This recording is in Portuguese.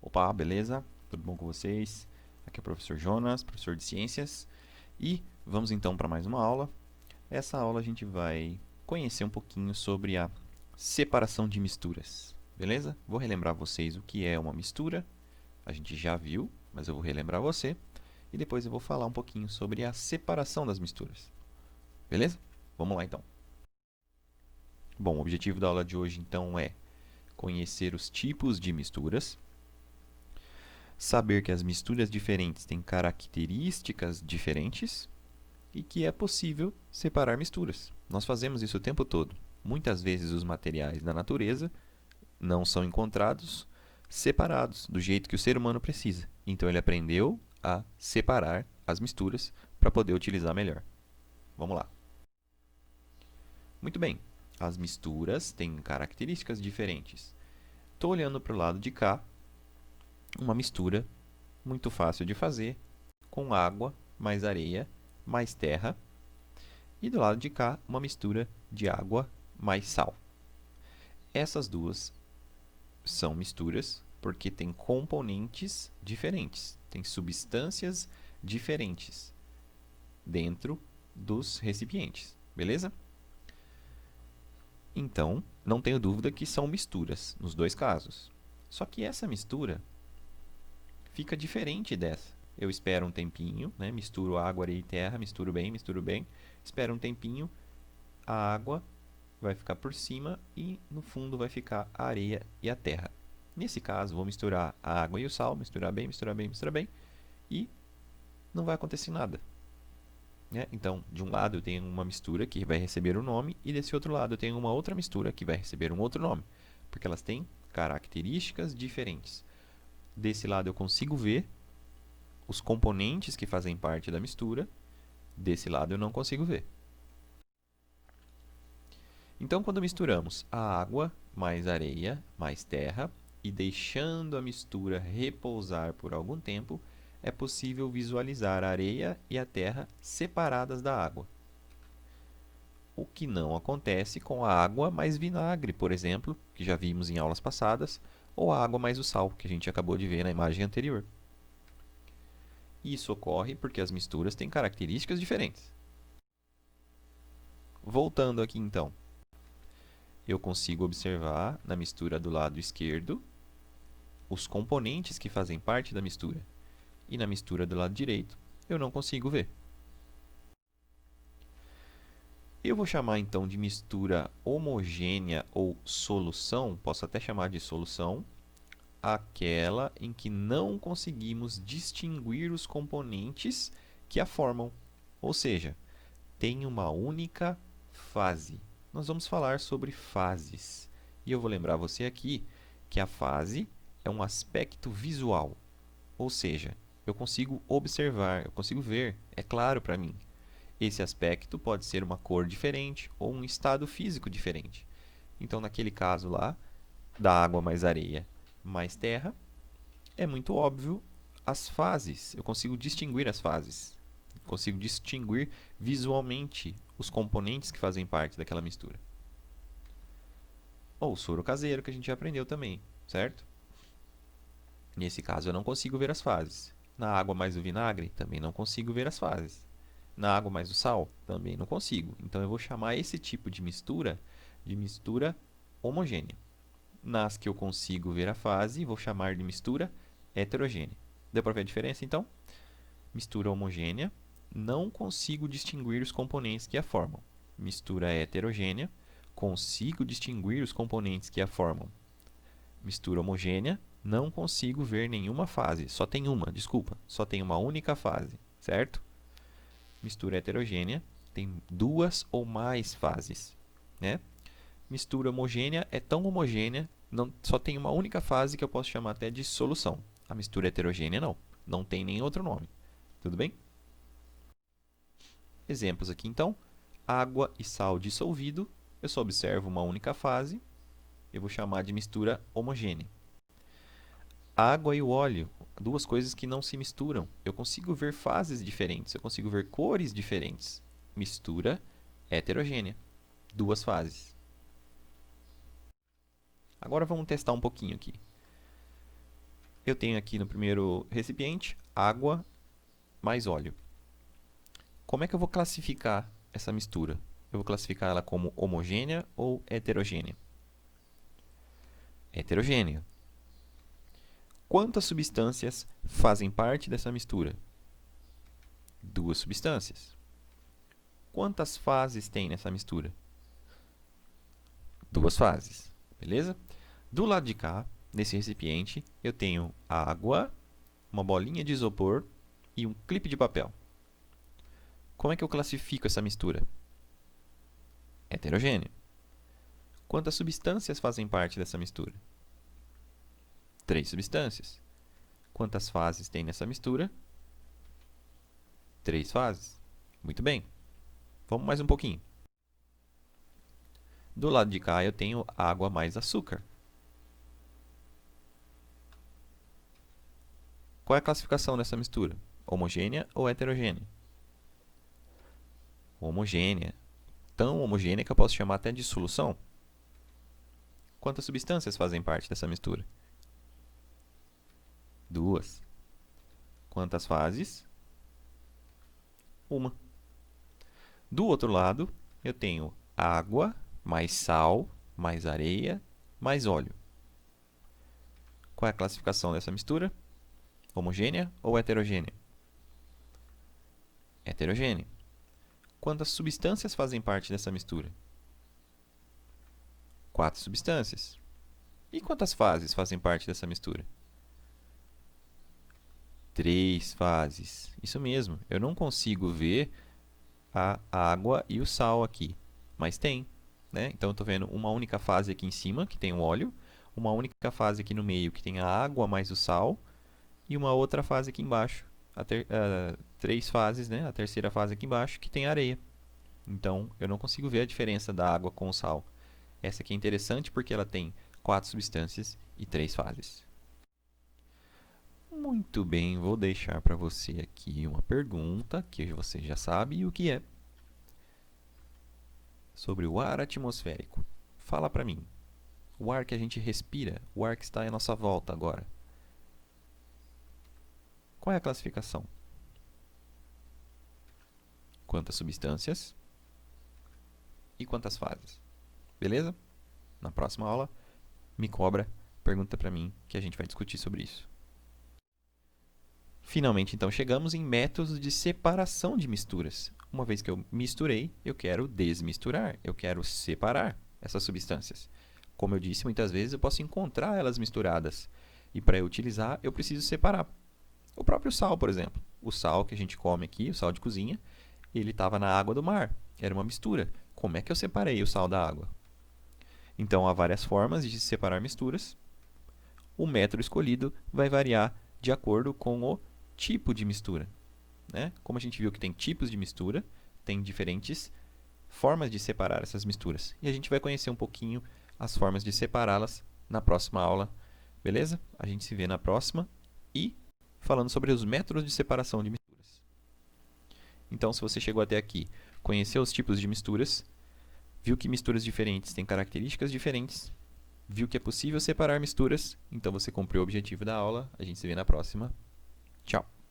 Opa, beleza? Tudo bom com vocês? Aqui é o professor Jonas, professor de ciências, e vamos então para mais uma aula. Essa aula a gente vai conhecer um pouquinho sobre a separação de misturas, beleza? Vou relembrar vocês o que é uma mistura, a gente já viu, mas eu vou relembrar você, e depois eu vou falar um pouquinho sobre a separação das misturas, beleza? Vamos lá então. Bom, o objetivo da aula de hoje então é conhecer os tipos de misturas, saber que as misturas diferentes têm características diferentes e que é possível separar misturas. Nós fazemos isso o tempo todo. Muitas vezes os materiais da natureza não são encontrados separados do jeito que o ser humano precisa. Então ele aprendeu a separar as misturas para poder utilizar melhor. Vamos lá. Muito bem, as misturas têm características diferentes. Estou olhando para o lado de cá, uma mistura muito fácil de fazer, com água, mais areia, mais terra. E do lado de cá, uma mistura de água mais sal. Essas duas são misturas porque têm componentes diferentes, têm substâncias diferentes dentro dos recipientes, beleza? Então, não tenho dúvida que são misturas nos dois casos. Só que essa mistura fica diferente dessa. Eu espero um tempinho, né? Misturo água, areia e terra, misturo bem, espero um tempinho, a água vai ficar por cima e no fundo vai ficar a areia e a terra. Nesse caso, vou misturar a água e o sal, misturar bem e não vai acontecer nada, né? Então, de um lado eu tenho uma mistura que vai receber um nome e desse outro lado eu tenho uma outra mistura que vai receber um outro nome, porque elas têm características diferentes. Desse lado eu consigo ver os componentes que fazem parte da mistura, desse lado eu não consigo ver. Então, quando misturamos a água mais areia mais terra e deixando a mistura repousar por algum tempo, é possível visualizar a areia e a terra separadas da água. O que não acontece com a água mais vinagre, por exemplo, que já vimos em aulas passadas, ou a água mais o sal, que a gente acabou de ver na imagem anterior. Isso ocorre porque as misturas têm características diferentes. Voltando aqui então, eu consigo observar na mistura do lado esquerdo os componentes que fazem parte da mistura. E na mistura do lado direito, eu não consigo ver. Eu vou chamar então de mistura homogênea ou solução, posso até chamar de solução, aquela em que não conseguimos distinguir os componentes que a formam. Ou seja, tem uma única fase. Nós vamos falar sobre fases. E eu vou lembrar você aqui que a fase é um aspecto visual. Ou seja, eu consigo observar, eu consigo ver, é claro para mim. Esse aspecto pode ser uma cor diferente ou um estado físico diferente. Então, naquele caso lá, da água mais areia mais terra, é muito óbvio as fases. Eu consigo distinguir as fases. Consigo distinguir visualmente os componentes que fazem parte daquela mistura. Ou o soro caseiro, que a gente já aprendeu também, certo? Nesse caso, eu não consigo ver as fases. Na água mais o vinagre, também não consigo ver as fases. Na água mais o sal, também não consigo. Então, eu vou chamar esse tipo de mistura homogênea. Nas que eu consigo ver a fase, vou chamar de mistura heterogênea. Deu para ver a diferença, então? Mistura homogênea, não consigo distinguir os componentes que a formam. Mistura heterogênea, consigo distinguir os componentes que a formam. Mistura homogênea, não consigo ver nenhuma fase. Só tem uma, desculpa. Só tem uma única fase, certo? Mistura heterogênea tem duas ou mais fases, né? Mistura homogênea é tão homogênea, só tem uma única fase que eu posso chamar até de solução. A mistura heterogênea não, não tem nem outro nome. Tudo bem? Exemplos aqui então. Água e sal dissolvido, eu só observo uma única fase, eu vou chamar de mistura homogênea. Água e o óleo, duas coisas que não se misturam. Eu consigo ver fases diferentes, eu consigo ver cores diferentes. Mistura heterogênea, duas fases. Agora vamos testar um pouquinho aqui. eu tenho aqui no primeiro recipiente água mais óleo. Como é que eu vou classificar essa mistura? Eu vou classificar ela como homogênea ou heterogênea? Heterogênea. Quantas substâncias fazem parte dessa mistura? 2 substâncias. Quantas fases tem nessa mistura? 2 fases. Beleza? Do lado de cá, nesse recipiente, eu tenho água, uma bolinha de isopor e um clipe de papel. Como é que eu classifico essa mistura? Heterogênea. Quantas substâncias fazem parte dessa mistura? 3 substâncias. Quantas fases tem nessa mistura? 3 fases. Muito bem. Vamos mais um pouquinho. Do lado de cá eu tenho água mais açúcar. Qual é a classificação dessa mistura? Homogênea ou heterogênea? Homogênea. Tão homogênea que eu posso chamar até de solução. Quantas substâncias fazem parte dessa mistura? 2. Quantas fases? 1. Do outro lado, eu tenho água, mais sal, mais areia, mais óleo. Qual é a classificação dessa mistura? Homogênea ou heterogênea? Heterogênea. Quantas substâncias fazem parte dessa mistura? 4 substâncias. E quantas fases fazem parte dessa mistura? 3 fases. Isso mesmo, eu não consigo ver a água e o sal aqui, mas tem, né? Então, eu estou vendo uma única fase aqui em cima, que tem o óleo, uma única fase aqui no meio, que tem a água mais o sal, e uma outra fase aqui embaixo, 3 fases, né? A terceira fase aqui embaixo, que tem areia. Então, eu não consigo ver a diferença da água com o sal. Essa aqui é interessante porque ela tem 4 substâncias e 3 fases. Muito bem, vou deixar para você aqui uma pergunta que você já sabe o que é. Sobre o ar atmosférico. Fala para mim. O ar que a gente respira, o ar que está à nossa volta agora. Qual é a classificação? Quantas substâncias e quantas fases? Beleza? Na próxima aula, me cobra, pergunta para mim que a gente vai discutir sobre isso. Finalmente, então, chegamos em métodos de separação de misturas. Uma vez que eu misturei, eu quero desmisturar, eu quero separar essas substâncias. Como eu disse, muitas vezes eu posso encontrar elas misturadas. E para eu utilizar, eu preciso separar. O próprio sal, por exemplo. O sal que a gente come aqui, o sal de cozinha, ele estava na água do mar. Era uma mistura. Como é que eu separei o sal da água? Então, há várias formas de separar misturas. O método escolhido vai variar de acordo com o tipo de mistura, né? Como a gente viu que tem tipos de mistura, tem diferentes formas de separar essas misturas. E a gente vai conhecer um pouquinho as formas de separá-las na próxima aula, beleza? A gente se vê na próxima e falando sobre os métodos de separação de misturas. Então, se você chegou até aqui, conheceu os tipos de misturas, viu que misturas diferentes têm características diferentes, viu que é possível separar misturas, então você cumpriu o objetivo da aula. A gente se vê na próxima. Tchau!